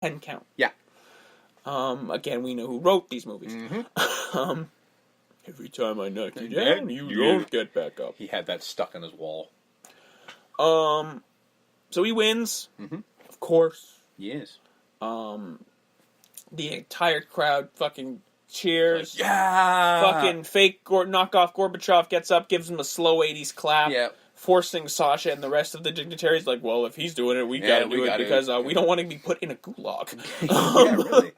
10 count. Yeah. Again, we know who wrote these movies. Mm-hmm. Every time I knock you down, you don't get back up. He had that stuck on his wall. So he wins, Mm-hmm. of course. Yes. The entire crowd fucking cheers. Like, yeah! Fucking fake knockoff Gorbachev gets up, gives him a slow 80s clap. Yep. Forcing Sasha and the rest of the dignitaries, like, well, if he's doing it, we gotta do it because we don't want to be put in a gulag. Yeah, really.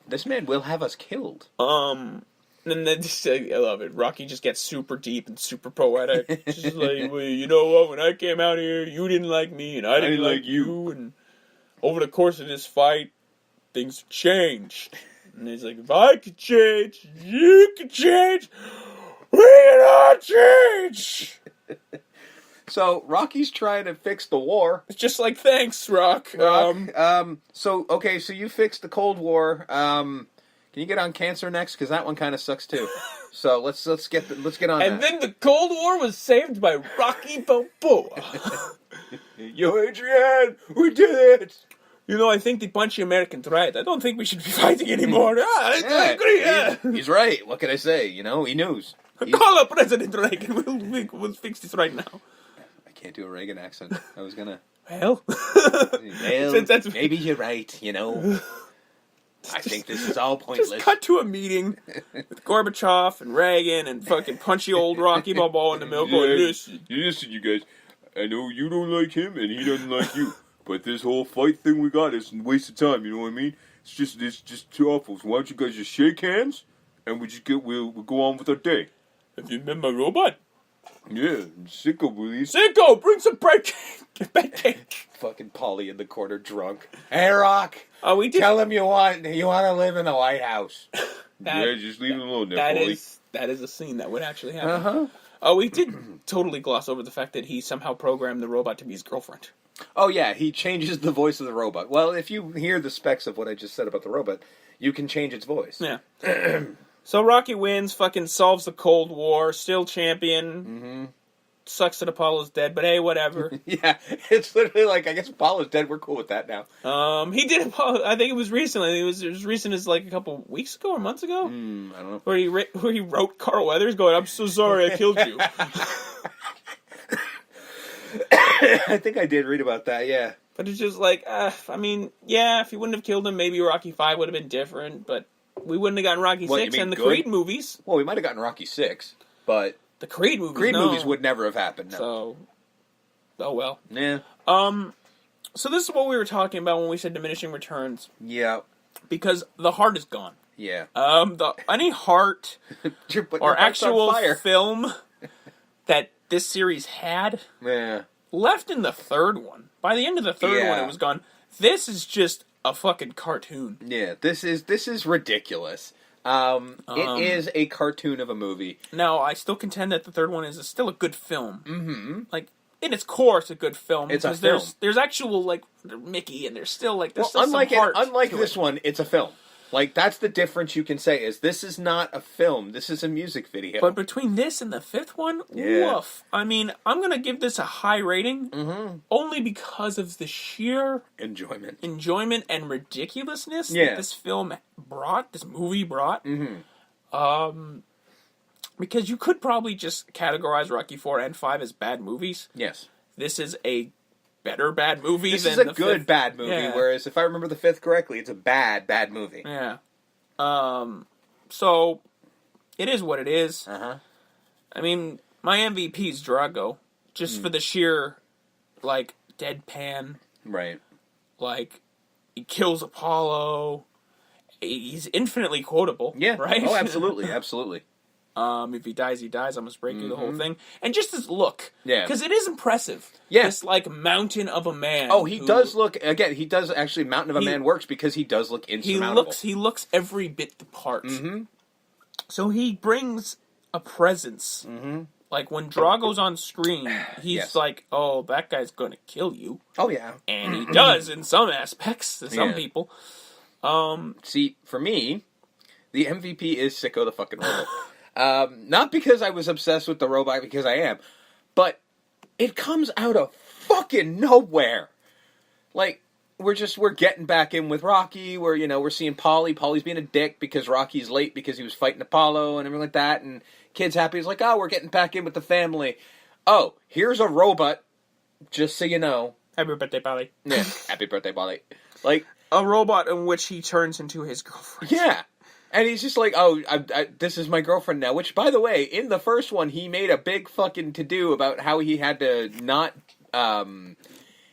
This man will have us killed. And then I love it. Rocky just gets super deep and super poetic. Just like, well, you know what? When I came out here, you didn't like me, and I didn't like you. And over the course of this fight, things changed. And he's like, if I could change, you could change. We can all change. So Rocky's trying to fix the war. It's just like, thanks, Rock. So you fixed the Cold War. Can you get on cancer next? Because that one kind of sucks too. So let's get on. And then the Cold War was saved by Rocky Balboa. Yo, Adrian, we did it. You know, I think the bunch of Americans right. I don't think we should be fighting anymore. I agree. Yeah. He's right. What can I say? You know, he knows. Call up President Reagan. We'll fix this right now. I can't do a Reagan accent. I was gonna. Well, maybe you're right. You know. I think this is all pointless. Just cut to a meeting with Gorbachev and Reagan and fucking punchy old Rocky Balboa in the middle. Listen, you guys. I know you don't like him and he doesn't like you, but this whole fight thing we got is a waste of time. You know what I mean? It's just too awful. So why don't you guys just shake hands and we'll go on with our day. Have you met my robot? Yeah, Sicko, please. Sicko, bring some bread cake. Fucking Polly in the corner, drunk. Hey, Rock. Oh, we did. Tell him you want to live in the White House. Yeah, just leave him alone, there, Polly. That is a scene that would actually happen. Uh-huh. Oh, we did totally gloss over the fact that he somehow programmed the robot to be his girlfriend. Oh yeah, he changes the voice of the robot. Well, if you hear the specs of what I just said about the robot, you can change its voice. Yeah. So Rocky wins, fucking solves the Cold War, still champion. Mm-hmm. Sucks that Apollo's dead, but hey, whatever. Yeah, it's literally like, I guess Apollo's dead, we're cool with that now. He did Apollo, I think it was recently. It was as recent as like a couple weeks ago or months ago. I don't know. Where he wrote Carl Weathers going, I'm so sorry I killed you. I think I did read about that, yeah. But it's just like, I mean, yeah, if he wouldn't have killed him, maybe Rocky 5 would have been different, but we wouldn't have gotten Rocky 6 and the Creed movies. Well, we might have gotten Rocky 6, but the Creed movies would never have happened, no. So, oh well. Yeah. So this is what we were talking about when we said diminishing returns. Yeah. Because the heart is gone. Yeah. Any heart or actual film that this series had left in the third one. By the end of the third one, it was gone. This is just a fucking cartoon. Yeah, this is ridiculous. It is a cartoon of a movie. Now, I still contend that the third one is still a good film. Mm-hmm. Like, in its core, it's a good film. It's a film. There's actual, like, Mickey, and there's still, like, still unlike some heart unlike to this one, it's a film. Like, that's the difference you can say, is this is not a film, this is a music video. But between this and the fifth one, woof. I mean, I'm going to give this a high rating, only because of the sheer enjoyment and ridiculousness that this movie brought. Because you could probably just categorize Rocky 4 and 5 as bad movies. Yes. This is a better bad movie than the fifth. This is a good bad movie, whereas if I remember the fifth correctly, it's a bad movie. Yeah. So, it is what it is. I mean, my MVP is Drago, just for the sheer, like, deadpan. Right. Like, he kills Apollo. He's infinitely quotable. Yeah. Right? Oh, absolutely, absolutely. If he dies, he dies. I'm going to break through the whole thing. And just his look. Yeah. Because it is impressive. Yeah. This, like, mountain of a man. Oh, he does look, again, he does actually, Mountain of a Man works because he does look insurmountable. He looks every bit the part. So he brings a presence. Like, when Drago's on screen, he's like, oh, that guy's going to kill you. Oh, yeah. And he does in some aspects to some people. See, for me, the MVP is Sicko the fucking Robot. Not because I was obsessed with the robot, because I am, but it comes out of fucking nowhere. Like, we're getting back in with Rocky. We're seeing Paulie. Paulie's being a dick because Rocky's late because he was fighting Apollo and everything like that. And kid's happy. He's like, oh, we're getting back in with the family. Oh, here's a robot. Just so you know. Happy birthday, Polly. Yeah, happy birthday, Paulie. Like a robot in which he turns into his girlfriend. Yeah. And he's just like, oh, this is my girlfriend now. Which, by the way, in the first one, he made a big fucking to-do about how he had to not...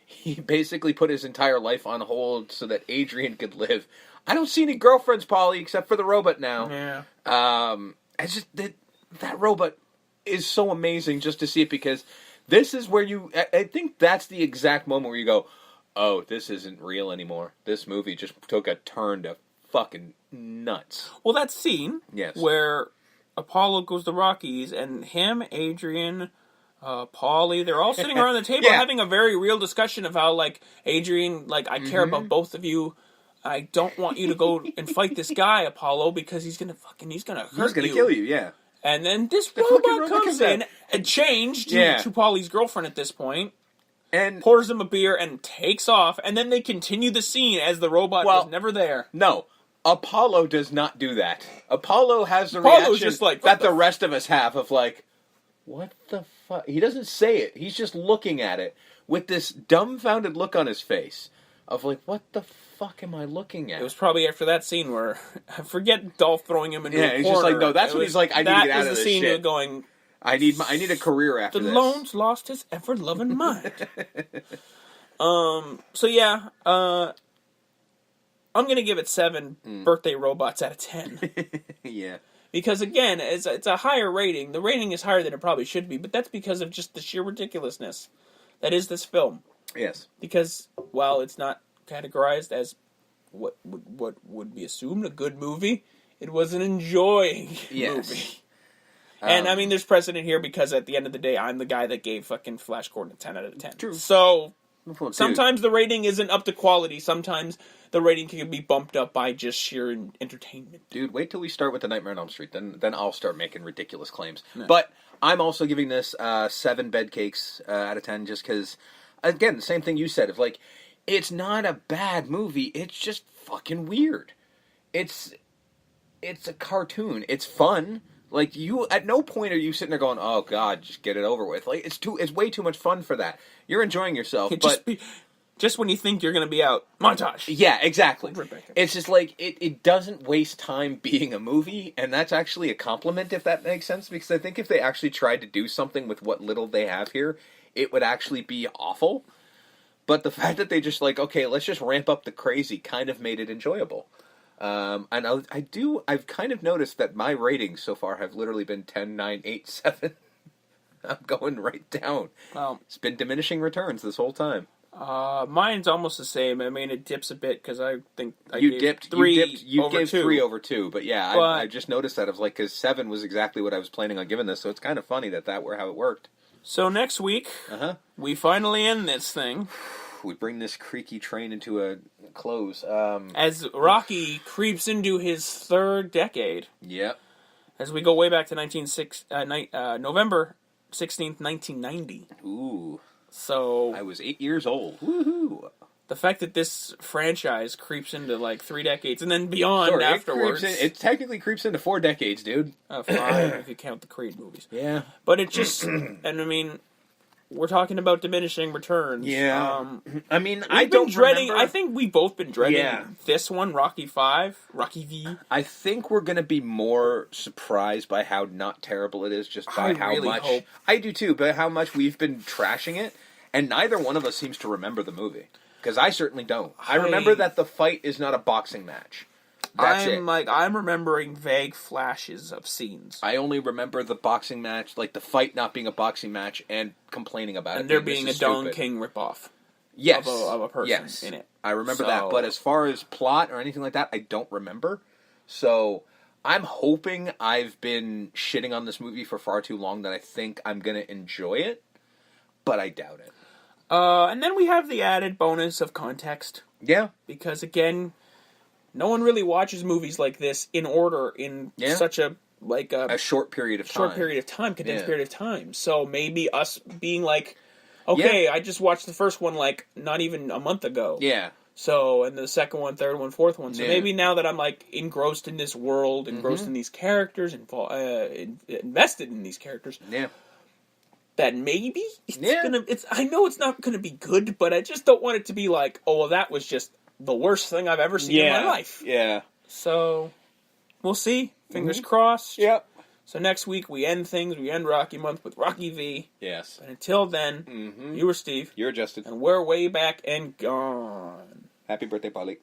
he basically put his entire life on hold so that Adrian could live. I don't see any girlfriends, Polly, except for the robot now. Yeah. It's just... That robot is so amazing just to see it, because this is where you... I think that's the exact moment where you go, oh, this isn't real anymore. This movie just took a turn to fucking nuts. Well, that scene where Apollo goes to Rocky's and him, Adrian, Paulie, they're all sitting around the table having a very real discussion of how, like, Adrian, like, I care about both of you. I don't want you to go and fight this guy, Apollo, because he's gonna hurt you. He's gonna kill you, yeah. And then this robot comes in and changed to Paulie's girlfriend at this point. And pours him a beer and takes off, and then they continue the scene as the robot was never there. No, Apollo does not do that. Apollo has the reaction just like, that the rest of us have of like, what the fuck? He doesn't say it. He's just looking at it with this dumbfounded look on his face of like, what the fuck am I looking at? It was probably after that scene where, forget Dolph throwing him into a corner. He's just like, no, that's when he's like, I need to get out of this shit. That was the scene going... I need a career after this. Stallone's lost his ever-loving mind. So yeah, I'm gonna give it 7 birthday robots out of 10. Yeah. Because again, it's a higher rating. The rating is higher than it probably should be, but that's because of just the sheer ridiculousness that is this film. Yes. Because while it's not categorized as what would be assumed a good movie, it was an enjoying movie. And, I mean, there's precedent here because at the end of the day, I'm the guy that gave fucking Flash Gordon a 10 out of 10. True. So, sometimes the rating isn't up to quality. Sometimes the rating can be bumped up by just sheer entertainment. Dude, wait till we start with the Nightmare on Elm Street. Then I'll start making ridiculous claims. No. But I'm also giving this 7 bed cakes out of 10 just because, again, the same thing you said. Of like, it's not a bad movie. It's just fucking weird. It's a cartoon. It's fun. Like, you, at no point are you sitting there going, oh, God, just get it over with. Like, it's way too much fun for that. You're enjoying yourself, just when you think you're going to be out, montage. Yeah, exactly. It's just like, it doesn't waste time being a movie, and that's actually a compliment, if that makes sense, because I think if they actually tried to do something with what little they have here, it would actually be awful. But the fact that they just like, okay, let's just ramp up the crazy kind of made it enjoyable. And I've kind of noticed that my ratings so far have literally been 10, 9, 8, 7. I'm going right down. Well, it's been diminishing returns this whole time. Mine's almost the same. I mean, it dips a bit because I think you gave 3 over 2. But yeah, I just noticed that. I was like, because 7 was exactly what I was planning on giving this, so it's kind of funny that were how it worked. So next week, we finally end this thing. We bring this creaky train into a close. As Rocky creeps into his 3rd decade. Yep. As we go way back to November 16th, 1990. Ooh. So I was 8 years old. Woohoo! The fact that this franchise creeps into like 3 decades and then beyond afterwards. It technically creeps into 4 decades, dude. 5 if you count the Creed movies. Yeah. But it just, and I mean, we're talking about diminishing returns. Yeah. I mean, I think we've both been dreading this one, Rocky V. I think we're going to be more surprised by how not terrible it is just by how much. Hope. I do too, but how much we've been trashing it, and neither one of us seems to remember the movie. Because I certainly don't. I remember that the fight is not a boxing match. I'm remembering vague flashes of scenes. I only remember the boxing match, like the fight not being a boxing match, and complaining about it. And there being a Don King ripoff. Yes. Of a person in it. I remember that. But as far as plot or anything like that, I don't remember. So I'm hoping I've been shitting on this movie for far too long that I think I'm going to enjoy it. But I doubt it. And then we have the added bonus of context. Yeah. Because again, no one really watches movies like this in order in such a short period of time. Condensed period of time. So maybe us being like, okay, I just watched the first one like not even a month ago. Yeah. So, and the second one, third one, fourth one. So maybe now that I'm like engrossed in this world, engrossed in these characters, invested in these characters, that maybe it's gonna. I know it's not gonna be good, but I just don't want it to be like, oh, well, that was just the worst thing I've ever seen in my life. Yeah. So, we'll see. Fingers crossed. Yep. So next week we end things. We end Rocky Month with Rocky V. Yes. But until then, you were Steve. You're Justin. And we're way back and gone. Happy birthday, Polly.